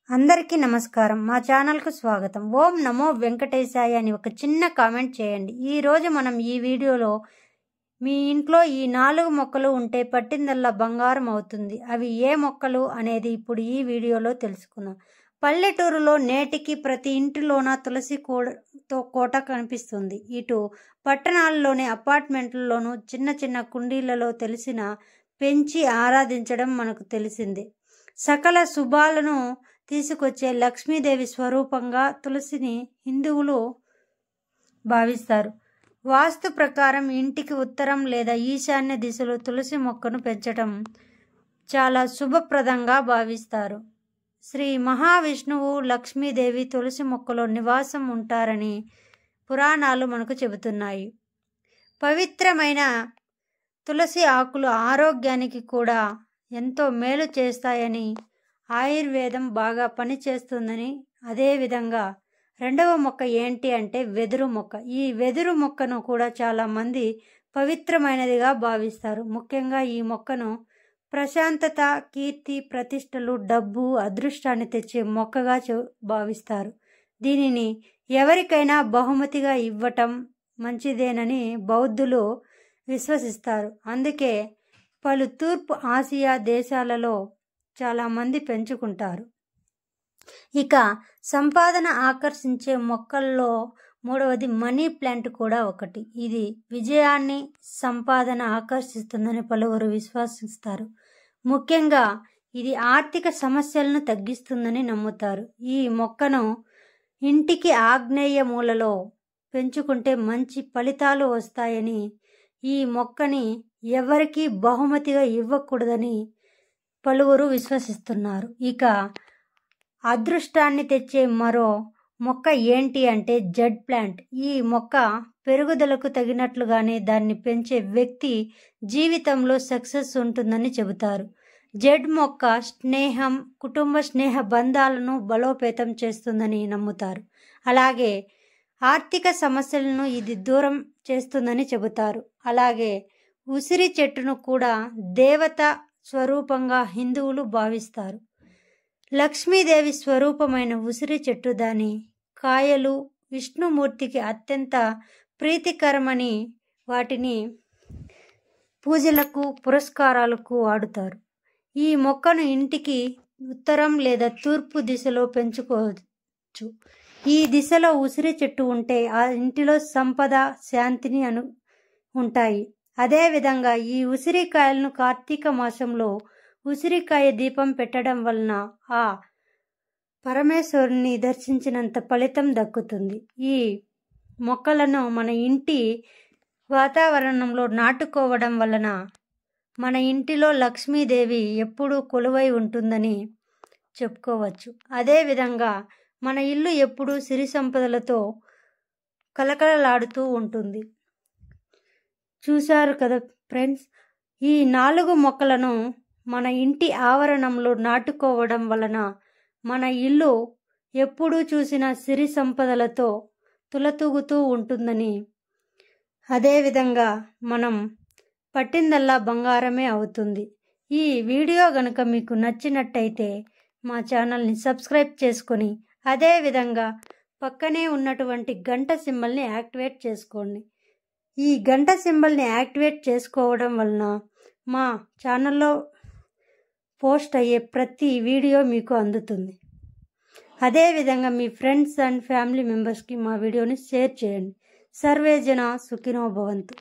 అందరికీ నమస్కారం. మా ఛానల్కు స్వాగతం. ఓం నమో వెంకటేశాయ అని ఒక చిన్న కామెంట్ చేయండి. ఈరోజు మనం ఈ వీడియోలో మీ ఇంట్లో ఈ 4 మొక్కలు ఉంటే పట్టిందల్లా బంగారం అవుతుంది. అవి ఏ మొక్కలు అనేది ఇప్పుడు ఈ వీడియోలో తెలుసుకుందాం. పల్లెటూరులో నేటికి ప్రతి ఇంటిలోన తులసి కోట కనిపిస్తుంది. ఇటు పట్టణాల్లోని అపార్ట్మెంట్లలోనూ చిన్న చిన్న కుండీలలో పెంచి ఆరాధించడం మనకు తెలిసిందే. సకల శుభాలను తీసుకొచ్చే లక్ష్మీదేవి స్వరూపంగా తులసిని హిందువులు భావిస్తారు. వాస్తు ప్రకారం ఇంటికి ఉత్తరం లేదా ఈశాన్య దిశలో తులసి మొక్కను పెంచడం చాలా శుభప్రదంగా భావిస్తారు. శ్రీ మహావిష్ణువు లక్ష్మీదేవి తులసి మొక్కలో నివాసం ఉంటారని పురాణాలు మనకు చెబుతున్నాయి. పవిత్రమైన తులసి ఆకులు ఆరోగ్యానికి కూడా ఎంతో మేలు చేస్తాయని, ఆయుర్వేదం బాగా పనిచేస్తుందని, అదేవిధంగా రెండవ మొక్క ఏంటి అంటే వెదురు మొక్క. ఈ వెదురు మొక్కను కూడా చాలామంది పవిత్రమైనదిగా భావిస్తారు. ముఖ్యంగా ఈ మొక్కను ప్రశాంతత, కీర్తి, ప్రతిష్టలు, డబ్బు, అదృష్టాన్ని తెచ్చే మొక్కగా భావిస్తారు. దీనిని ఎవరికైనా బహుమతిగా ఇవ్వటం మంచిదేనని బౌద్ధులు విశ్వసిస్తారు. అందుకే పలు తూర్పు ఆసియా దేశాలలో చాలామంది పెంచుకుంటారు. ఇక సంపాదన ఆకర్షించే మొక్కల్లో మూడవది మనీ ప్లాంట్ కూడా ఒకటి. ఇది విజయాన్ని, సంపాదన ఆకర్షిస్తుందని పలువురు విశ్వసిస్తారు. ముఖ్యంగా ఇది ఆర్థిక సమస్యలను తగ్గిస్తుందని నమ్ముతారు. ఈ మొక్కను ఇంటికి ఆగ్నేయ మూలలో పెంచుకుంటే మంచి ఫలితాలు వస్తాయని, ఈ మొక్కని ఎవరికీ బహుమతిగా ఇవ్వకూడదని పలువురు విశ్వసిస్తున్నారు. ఇక అదృష్టాన్ని తెచ్చే మరో మొక్క ఏంటి అంటే జడ్ ప్లాంట్. ఈ మొక్క పెరుగుదలకు తగినట్లుగానే దాన్ని పెంచే వ్యక్తి జీవితంలో సక్సెస్ ఉంటుందని చెబుతారు. జడ్ మొక్క స్నేహం, కుటుంబ స్నేహ బంధాలను బలోపేతం చేస్తుందని నమ్ముతారు. అలాగే ఆర్థిక సమస్యలను ఇది దూరం చేస్తుందని చెబుతారు. అలాగే ఉసిరి చెట్టును కూడా దేవత స్వరూపంగా హిందువులు భావిస్తారు. లక్ష్మీదేవి స్వరూపమైన ఉసిరి చెట్టు దాని కాయలు విష్ణుమూర్తికి అత్యంత ప్రీతికరమని వాటిని పూజలకు, పురస్కారాలకు వాడుతారు. ఈ మొక్కను ఇంటికి ఉత్తరం లేదా తూర్పు దిశలో పెంచుకోవచ్చు. ఈ దిశలో ఉసిరి చెట్టు ఉంటే ఆ ఇంటిలో సంపద, శాంతిని ఉంటాయి. అదేవిధంగా ఈ ఉసిరికాయలను కార్తీక మాసంలో ఉసిరికాయ దీపం పెట్టడం వలన ఆ పరమేశ్వరుని దర్శించినంత ఫలితం దక్కుతుంది. ఈ మొక్కలను మన ఇంటి వాతావరణంలో నాటుకోవడం వలన మన ఇంటిలో లక్ష్మీదేవి ఎప్పుడూ కొలువై ఉంటుందని చెప్పుకోవచ్చు. అదేవిధంగా మన ఇల్లు ఎప్పుడూ సిరి సంపదలతో కలకలలాడుతూ ఉంటుంది. చూశారు కదా ఫ్రెండ్స్, ఈ 4 మొక్కలను మన ఇంటి ఆవరణంలో నాటుకోవడం వలన మన ఇల్లు ఎప్పుడూ చూసిన సిరి సంపదలతో తులతూగుతూ ఉంటుందని, అదేవిధంగా మనం పట్టిందల్లా బంగారమే అవుతుంది. ఈ వీడియో గనుక మీకు నచ్చినట్టయితే మా ఛానల్ని సబ్స్క్రైబ్ చేసుకొని అదేవిధంగా పక్కనే ఉన్నటువంటి గంట సింబల్ని యాక్టివేట్ చేసుకోండి. ఈ గంట సింబల్ని యాక్టివేట్ చేసుకోవడం వలన మా ఛానల్లో పోస్ట్ అయ్యే ప్రతి వీడియో మీకు అందుతుంది. అదేవిధంగా మీ ఫ్రెండ్స్ అండ్ ఫ్యామిలీ మెంబర్స్కి మా వీడియోని షేర్ చేయండి. సర్వే జన సుఖినో భవంతు.